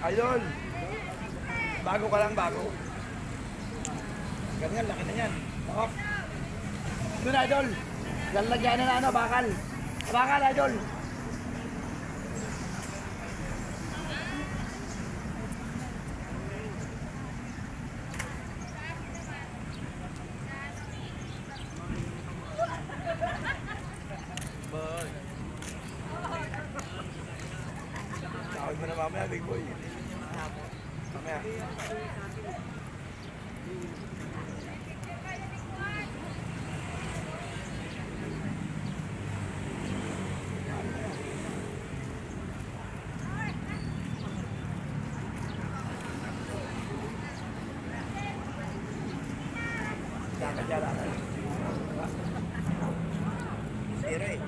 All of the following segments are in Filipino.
Idol, bago ka lang, bago. Ganyan, laki na yan. Oh. Yun, Idol. Lalagyan na ano, bakal. Bakal, Idol. Tawag mo na mamaya, big boy. Mamaya. Jalan-jalan. Sira eh.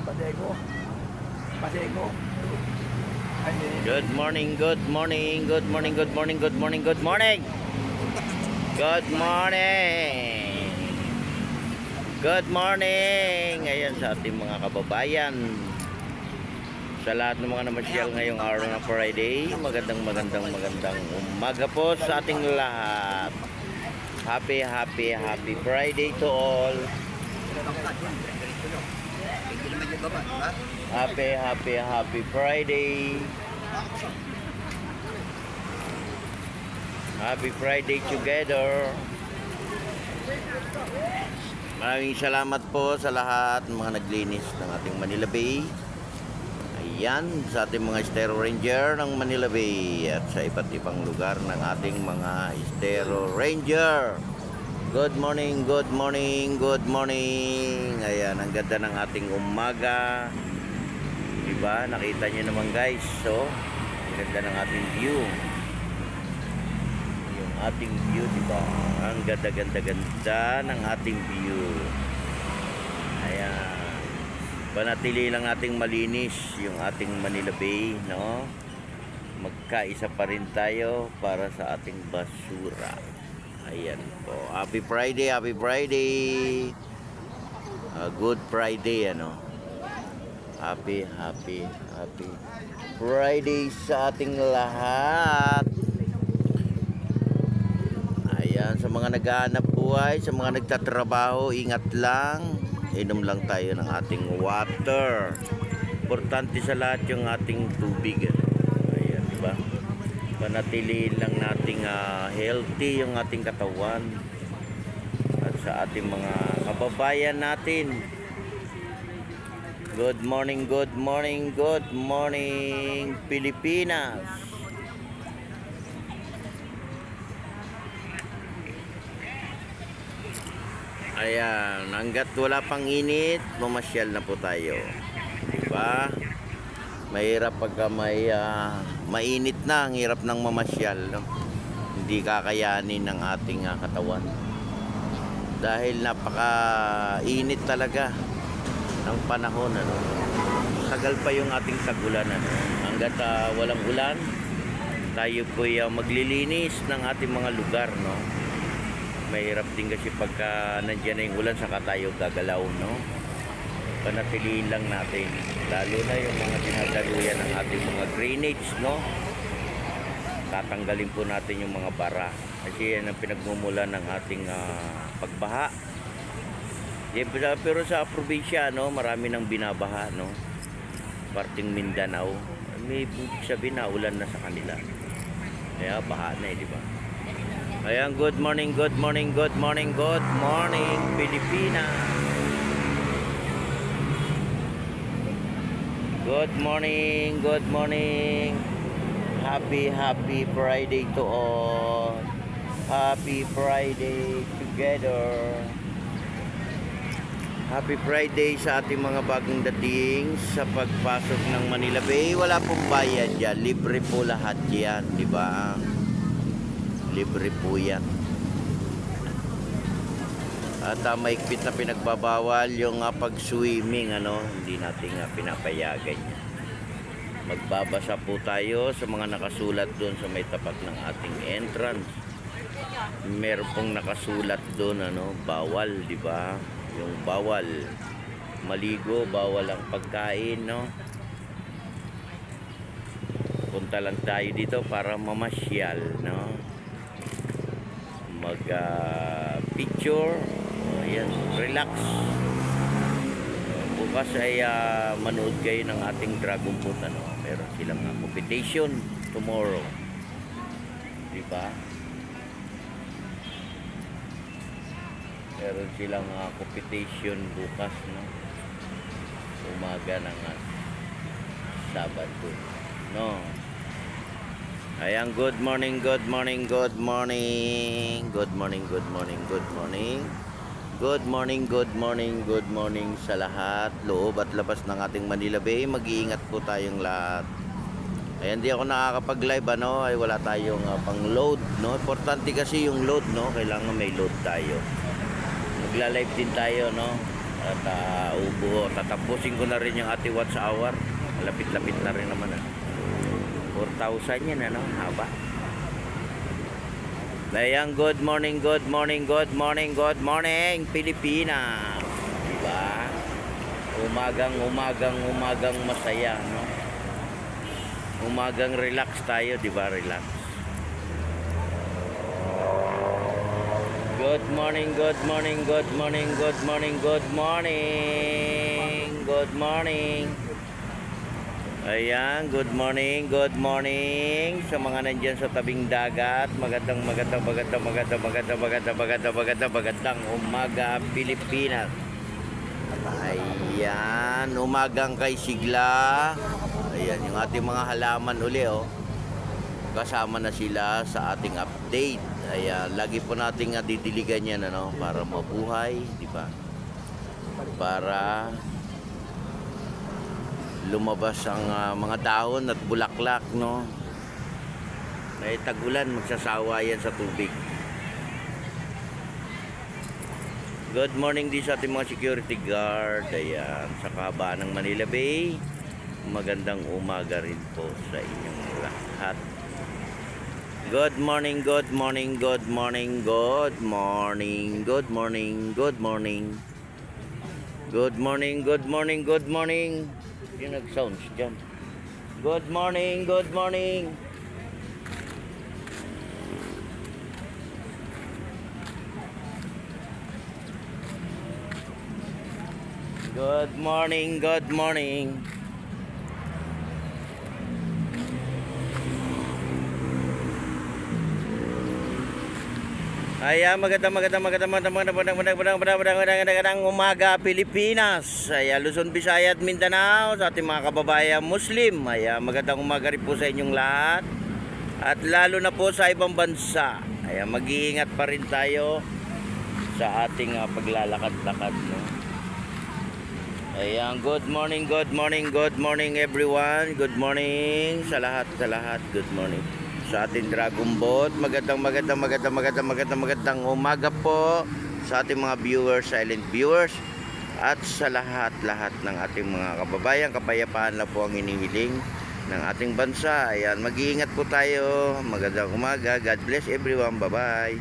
Pasego. Pasego. Good morning, good morning, good morning, good morning, good morning, good morning. Good morning. Good morning. Ayan sa ating mga kababayan. Sa lahat ng mga namasyal ngayong araw ng Friday, magandang umaga po sa ating lahat. Happy Friday to all. Happy Friday. Happy Friday together. Maraming salamat po sa lahat ng mga naglinis ng ating Manila Bay. Ayan, sa ating mga Estero Ranger ng Manila Bay at sa iba't ibang lugar ng ating mga Estero Ranger. Good morning, good morning, good morning. Ayan, ang ganda ng ating umaga. Diba? Nakita nyo naman guys. So, ang ganda ng ating view. Yung ating view, diba? Ang ganda ng ating view. Ayan. Panatili lang nating malinis yung ating Manila Bay, no? Magkaisa pa rin tayo para sa ating basura. Ayan po. Happy Friday, happy Friday. Good Friday, ano? Happy Friday sa ating lahat. Ayan, sa mga naghahanap buhay, sa mga nagtatrabaho, ingat lang. Inom lang tayo ng ating water. Importante sa lahat yung ating tubig. Ayan, diba? Panatiliin lang nating healthy yung ating katawan. At sa ating mga kababayan natin. Good morning, good morning, good morning, Pilipinas. Ayan, hanggat wala pang init, mamasyal na po tayo. Diba? Mahirap pagka mainit na, ang hirap ng mamasyal, no? Hindi kakayanin ng ating katawan. Dahil napaka-init talaga ng panahon, ano? Tagal pa yung ating tagulan, ano? Hanggat walang ulan, tayo po maglilinis ng ating mga lugar, no? Mahirap din kasi pagka nandiyan na yung ulan, saka tayo gagalaw, no? Panatiliin lang natin, lalo na yung mga dinadaluyan ng ating mga drainage, no? Tatanggalin po natin yung mga bara kasi yan ang pinagmumula ng ating pagbaha. Pero sa probinsya, no, marami nang binabaha, no? Parting Mindanao, may sabihin na ulan na sa kanila, kaya baha na, di ba? Ayan, good morning, good morning, good morning, good morning, Pilipinas. Good morning, good morning. Happy Friday to all. Happy Friday together. Happy Friday sa ating mga bagong dating sa pagpasok ng Manila Bay. Wala pong bayad yan, libre po lahat yan, di ba? Libre po yan. At maigpit na pinagbabawal yung pag-swimming, ano, hindi natin pinapayagan yan. Magbabasa po tayo sa mga nakasulat doon sa may tapat ng ating entrance. Meron pong nakasulat doon, ano, bawal, di ba? Yung bawal maligo, bawal ang pagkain, no? Punta lang tayo dito para mamasyal, no? Mag picture, ayan, relax. Bukas ay manood kayo ng ating Dragon Boat, ano? Meron silang competition tomorrow, di ba? Meron silang competition bukas, no? Umaga ng Sabado, no? Ayan, good morning, good morning, good morning. Good morning, good morning, good morning. Good morning, good morning, good morning sa lahat. Loob at labas ng ating Manila Bay. Mag-iingat po tayong lahat. Ayan, di ako nakakapag-live, ano? Ay wala tayong pang-load, no? Importante kasi yung load, no? Kailangan may load tayo. Magla-live din tayo, no? At tatapusin ko na rin yung ating watch hour. Lapit-lapit na rin naman, 4,000 yan, ano? Haba. Ayan, good morning, good morning, good morning, good morning, Pilipinas. Diba? Umagang masaya, no? Umagang relax tayo, diba? Relax. Good morning, good morning, good morning, good morning, good morning, good morning. Ayan, good morning sa mga nandyan sa tabing dagat. Magandang umaga, Pilipinas. Ayan, umagang kay Sigla. Ayan, yung ating mga halaman uli, oh. Kasama na sila sa ating update. Ayan, lagi po nating didiligan yan, ano, para mabuhay, di ba? Para lumabas ang mga dahon at bulaklak, no? Ay tag-ulan, magsasawa yan sa tubig. Good morning din sa ating mga security guard. Ayan, sa kahabaan ng Manila Bay. Magandang umaga rin po sa inyong lahat. Good morning, good morning, good morning, good morning, good morning, good morning. Good morning, good morning, good morning. Yung nag-sounds dyan. Good morning, good morning. Good morning, good morning. Ayan, magandang umaga, Pilipinas. Ayan, Luzon, Visayas at Mindanao, sa ating mga kababayan Muslim. Ayan, magandang umaga rin po sa inyong lahat. At lalo na po sa ibang bansa. Ayan, mag-iingat pa rin tayo sa ating paglalakad-lakad, no? Ayan, good morning, good morning, good morning everyone. Good morning sa lahat, good morning sa ating Dragon Boat. Magandang umaga po sa ating mga viewers, silent viewers, at sa lahat ng ating mga kababayan. Kapayapaan na po ang inihiling ng ating bansa. Ayan, mag-iingat po tayo. Magandang umaga. God bless everyone. Bye-bye.